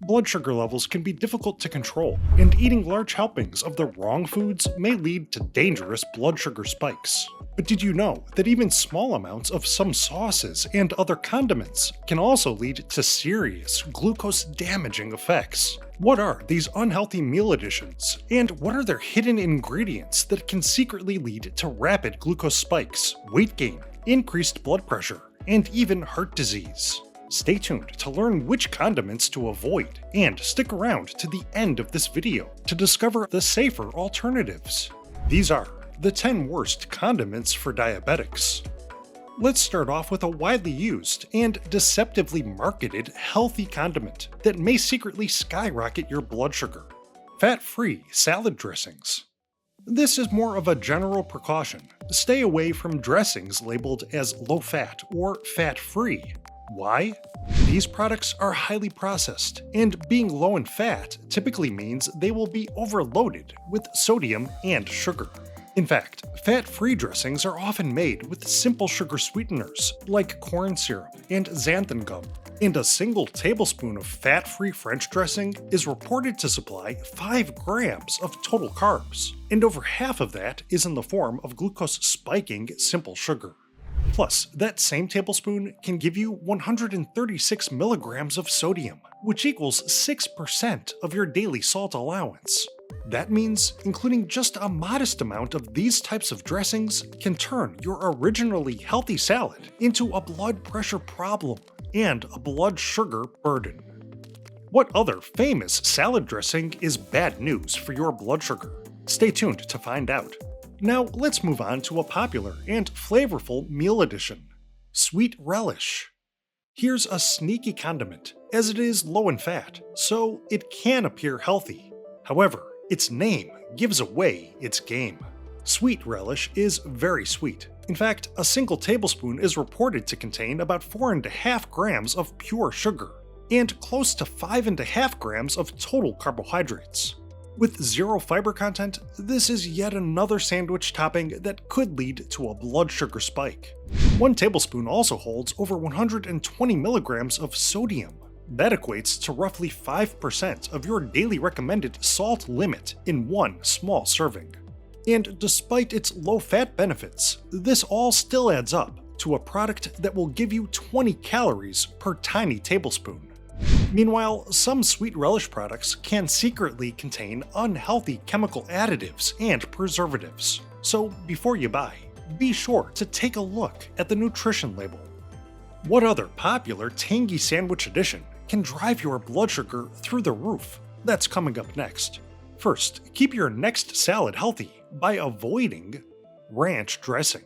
Blood sugar levels can be difficult to control, and eating large helpings of the wrong foods may lead to dangerous blood sugar spikes. But did you know that even small amounts of some sauces and other condiments can also lead to serious glucose-damaging effects? What are these unhealthy meal additions, and what are their hidden ingredients that can secretly lead to rapid glucose spikes, weight gain, increased blood pressure, and even heart disease? Stay tuned to learn which condiments to avoid, and stick around to the end of this video to discover the safer alternatives. These are the 10 worst condiments for diabetics. Let's start off with a widely used and deceptively marketed healthy condiment that may secretly skyrocket your blood sugar: fat-free salad dressings. This is more of a general precaution. Stay away from dressings labeled as low-fat or fat-free. Why? These products are highly processed, and being low in fat typically means they will be overloaded with sodium and sugar. In fact, fat-free dressings are often made with simple sugar sweeteners like corn syrup and xanthan gum, and a single tablespoon of fat-free French dressing is reported to supply 5 grams of total carbs, and over half of that is in the form of glucose-spiking simple sugar. Plus, that same tablespoon can give you 136 milligrams of sodium, which equals 6% of your daily salt allowance. That means including just a modest amount of these types of dressings can turn your originally healthy salad into a blood pressure problem and a blood sugar burden. What other famous salad dressing is bad news for your blood sugar? Stay tuned to find out. Now let's move on to a popular and flavorful meal addition: sweet relish. Here's a sneaky condiment, as it is low in fat, so it can appear healthy. However, its name gives away its game. Sweet relish is very sweet. In fact, a single tablespoon is reported to contain about 4.5 grams of pure sugar, and close to 5.5 grams of total carbohydrates. With zero fiber content, this is yet another sandwich topping that could lead to a blood sugar spike. 1 tablespoon also holds over 120 milligrams of sodium. That equates to roughly 5% of your daily recommended salt limit in one small serving. And despite its low-fat benefits, this all still adds up to a product that will give you 20 calories per tiny tablespoon. Meanwhile, some sweet relish products can secretly contain unhealthy chemical additives and preservatives. So before you buy, be sure to take a look at the nutrition label. What other popular tangy sandwich addition can drive your blood sugar through the roof? That's coming up next. First, keep your next salad healthy by avoiding ranch dressing.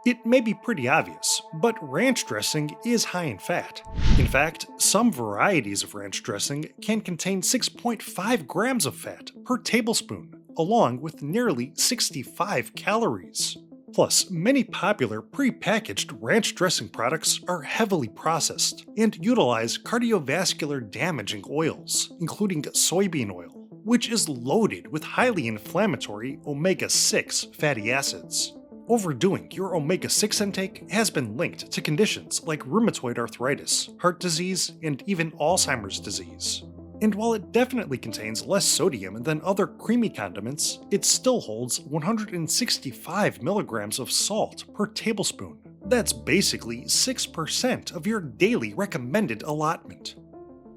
It may be pretty obvious, but ranch dressing is high in fat. In fact, some varieties of ranch dressing can contain 6.5 grams of fat per tablespoon, along with nearly 65 calories. Plus, many popular pre-packaged ranch dressing products are heavily processed and utilize cardiovascular damaging oils, including soybean oil, which is loaded with highly inflammatory omega-6 fatty acids. Overdoing your omega-6 intake has been linked to conditions like rheumatoid arthritis, heart disease, and even Alzheimer's disease. And while it definitely contains less sodium than other creamy condiments, it still holds 165 milligrams of salt per tablespoon. That's basically 6% of your daily recommended allotment.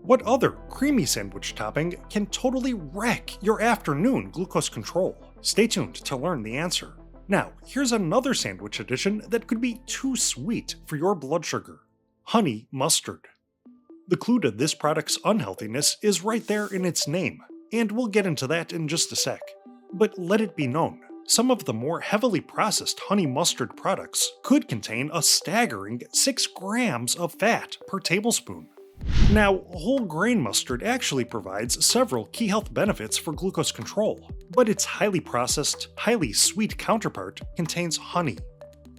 What other creamy sandwich topping can totally wreck your afternoon glucose control? Stay tuned to learn the answer. Now, here's another sandwich addition that could be too sweet for your blood sugar: honey mustard. The clue to this product's unhealthiness is right there in its name, and we'll get into that in just a sec. But let it be known, some of the more heavily processed honey mustard products could contain a staggering 6 grams of fat per tablespoon. Now, whole grain mustard actually provides several key health benefits for glucose control, but its highly processed, highly sweet counterpart contains honey.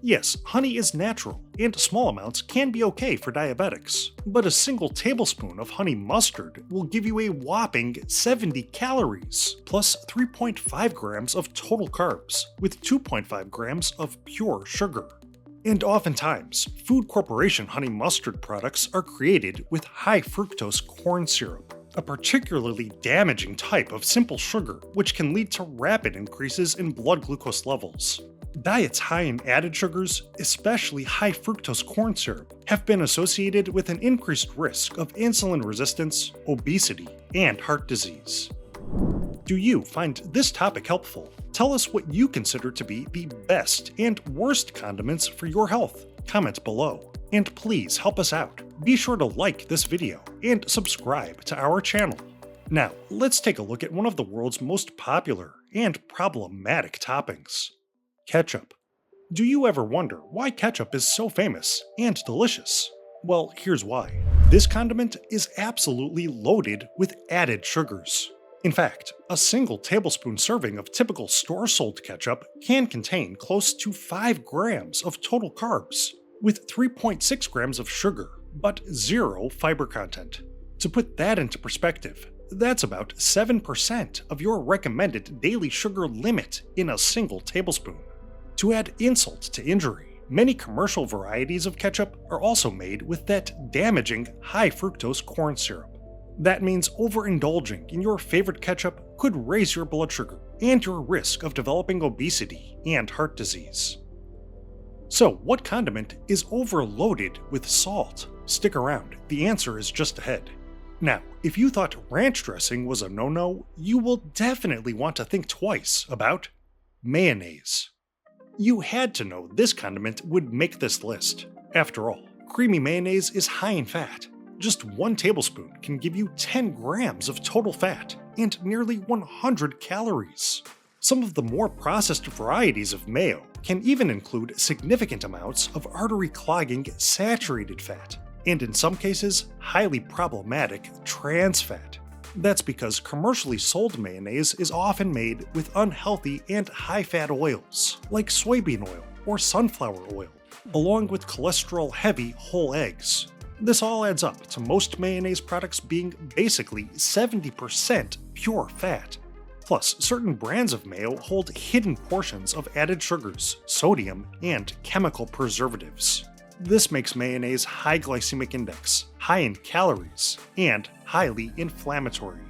Yes, honey is natural, and small amounts can be okay for diabetics, but a single tablespoon of honey mustard will give you a whopping 70 calories, plus 3.5 grams of total carbs, with 2.5 grams of pure sugar. And oftentimes, Food Corporation honey mustard products are created with high fructose corn syrup, a particularly damaging type of simple sugar which can lead to rapid increases in blood glucose levels. Diets high in added sugars, especially high fructose corn syrup, have been associated with an increased risk of insulin resistance, obesity, and heart disease. Do you find this topic helpful? Tell us what you consider to be the best and worst condiments for your health. Comment below. And please help us out. Be sure to like this video and subscribe to our channel. Now, let's take a look at one of the world's most popular and problematic toppings: ketchup. Do you ever wonder why ketchup is so famous and delicious? Well, here's why. This condiment is absolutely loaded with added sugars. In fact, a single tablespoon serving of typical store-sold ketchup can contain close to 5 grams of total carbs, with 3.6 grams of sugar, but 0 fiber content. To put that into perspective, that's about 7% of your recommended daily sugar limit in a single tablespoon. To add insult to injury, many commercial varieties of ketchup are also made with that damaging high fructose corn syrup. That means overindulging in your favorite ketchup could raise your blood sugar and your risk of developing obesity and heart disease. So, what condiment is overloaded with salt? Stick around, the answer is just ahead. Now, if you thought ranch dressing was a no-no, you will definitely want to think twice about mayonnaise. You had to know this condiment would make this list. After all, creamy mayonnaise is high in fat. Just 1 tablespoon can give you 10 grams of total fat and nearly 100 calories. Some of the more processed varieties of mayo can even include significant amounts of artery-clogging saturated fat, and in some cases, highly problematic trans fat. That's because commercially sold mayonnaise is often made with unhealthy and high-fat oils, like soybean oil or sunflower oil, along with cholesterol-heavy whole eggs. This all adds up to most mayonnaise products being basically 70% pure fat. Plus, certain brands of mayo hold hidden portions of added sugars, sodium, and chemical preservatives. This makes mayonnaise high glycemic index, high in calories, and highly inflammatory.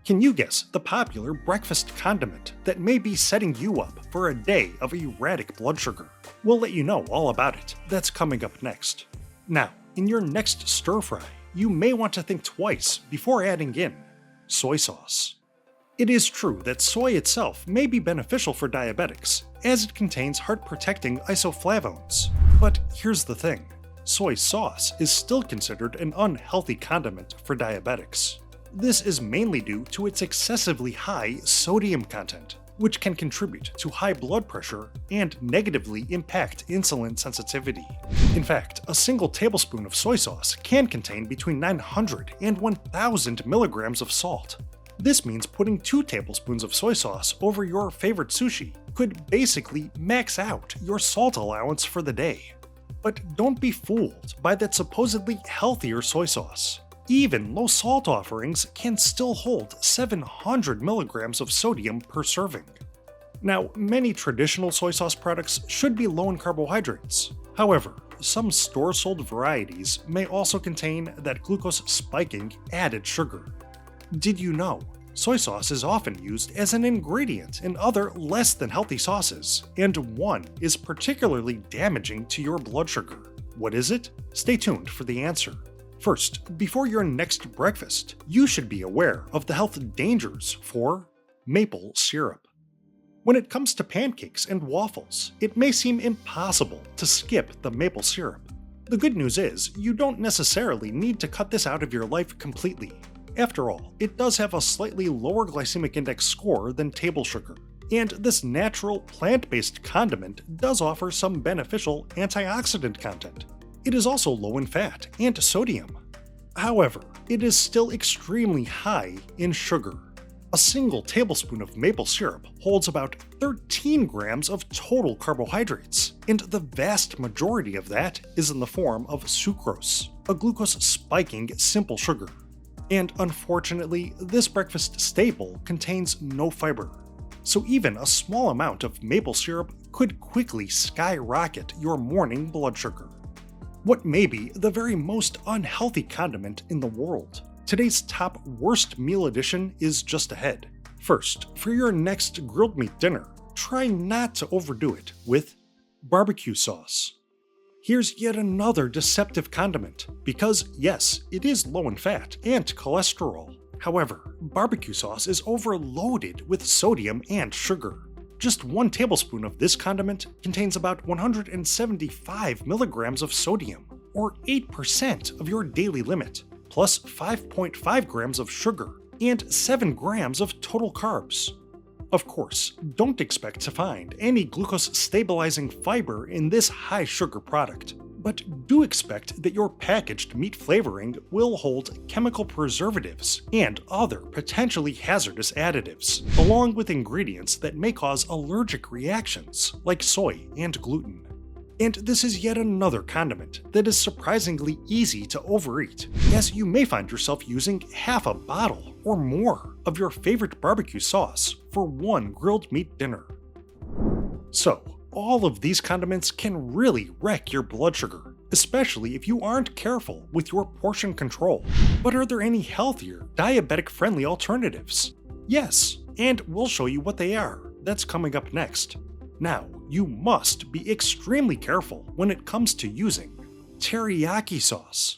Can you guess the popular breakfast condiment that may be setting you up for a day of erratic blood sugar? We'll let you know all about it. That's coming up next. Now, in your next stir-fry, you may want to think twice before adding in soy sauce. It is true that soy itself may be beneficial for diabetics, as it contains heart-protecting isoflavones. But here's the thing, soy sauce is still considered an unhealthy condiment for diabetics. This is mainly due to its excessively high sodium content, which can contribute to high blood pressure and negatively impact insulin sensitivity. In fact, a single tablespoon of soy sauce can contain between 900 and 1,000 milligrams of salt. This means putting 2 tablespoons of soy sauce over your favorite sushi could basically max out your salt allowance for the day. But don't be fooled by that supposedly healthier soy sauce. Even low salt offerings can still hold 700 milligrams of sodium per serving. Now, many traditional soy sauce products should be low in carbohydrates. However, some store-sold varieties may also contain that glucose-spiking added sugar. Did you know? Soy sauce is often used as an ingredient in other less than healthy sauces, and one is particularly damaging to your blood sugar. What is it? Stay tuned for the answer. First, before your next breakfast, you should be aware of the health dangers for maple syrup. When it comes to pancakes and waffles, it may seem impossible to skip the maple syrup. The good news is, you don't necessarily need to cut this out of your life completely. After all, it does have a slightly lower glycemic index score than table sugar, and this natural plant-based condiment does offer some beneficial antioxidant content. It is also low in fat and sodium. However, it is still extremely high in sugar. A single tablespoon of maple syrup holds about 13 grams of total carbohydrates, and the vast majority of that is in the form of sucrose, a glucose-spiking simple sugar. And unfortunately, this breakfast staple contains no fiber. So even a small amount of maple syrup could quickly skyrocket your morning blood sugar. What may be the very most unhealthy condiment in the world? Today's top worst meal edition is just ahead. First, for your next grilled meat dinner, try not to overdo it with barbecue sauce. Here's yet another deceptive condiment, because yes, it is low in fat and cholesterol. However, barbecue sauce is overloaded with sodium and sugar. Just 1 tablespoon of this condiment contains about 175 milligrams of sodium, or 8% of your daily limit, plus 5.5 grams of sugar and 7 grams of total carbs. Of course, don't expect to find any glucose-stabilizing fiber in this high-sugar product, but do expect that your packaged meat flavoring will hold chemical preservatives and other potentially hazardous additives, along with ingredients that may cause allergic reactions, like soy and gluten. And this is yet another condiment that is surprisingly easy to overeat, as you may find yourself using half a bottle or more of your favorite barbecue sauce for one grilled meat dinner. So, all of these condiments can really wreck your blood sugar, especially if you aren't careful with your portion control. But are there any healthier, diabetic-friendly alternatives? Yes, and we'll show you what they are. That's coming up next. Now, you must be extremely careful when it comes to using teriyaki sauce.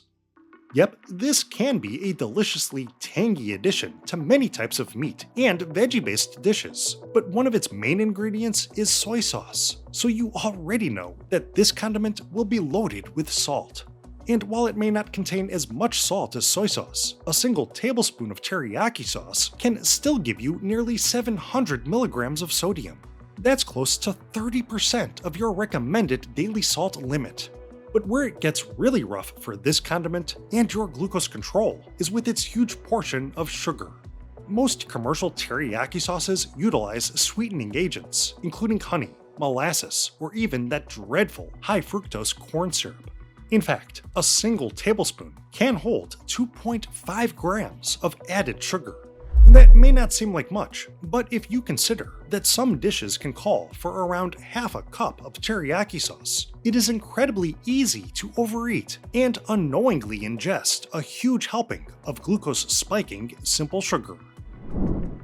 Yep, this can be a deliciously tangy addition to many types of meat and veggie-based dishes, but one of its main ingredients is soy sauce, so you already know that this condiment will be loaded with salt. And while it may not contain as much salt as soy sauce, a single tablespoon of teriyaki sauce can still give you nearly 700 milligrams of sodium. That's close to 30% of your recommended daily salt limit. But where it gets really rough for this condiment and your glucose control is with its huge portion of sugar. Most commercial teriyaki sauces utilize sweetening agents, including honey, molasses, or even that dreadful high-fructose corn syrup. In fact, a single tablespoon can hold 2.5 grams of added sugar. That may not seem like much, but if you consider that some dishes can call for around half a cup of teriyaki sauce, it is incredibly easy to overeat and unknowingly ingest a huge helping of glucose-spiking simple sugar.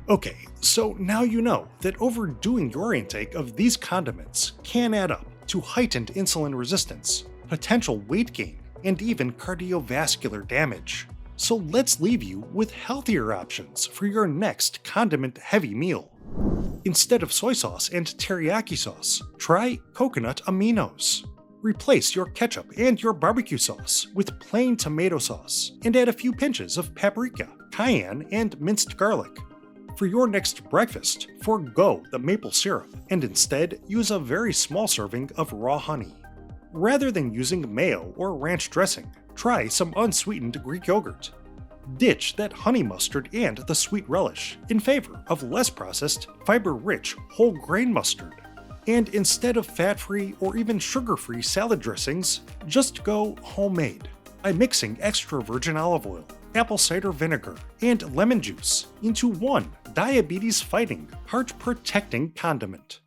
Okay, so now you know that overdoing your intake of these condiments can add up to heightened insulin resistance, potential weight gain, and even cardiovascular damage. So let's leave you with healthier options for your next condiment-heavy meal. Instead of soy sauce and teriyaki sauce, try coconut aminos. Replace your ketchup and your barbecue sauce with plain tomato sauce, and add a few pinches of paprika, cayenne, and minced garlic. For your next breakfast, forgo the maple syrup, and instead use a very small serving of raw honey. Rather than using mayo or ranch dressing, try some unsweetened Greek yogurt. Ditch that honey mustard and the sweet relish in favor of less processed, fiber-rich whole grain mustard. And instead of fat-free or even sugar-free salad dressings, just go homemade by mixing extra virgin olive oil, apple cider vinegar, and lemon juice into one diabetes-fighting, heart-protecting condiment.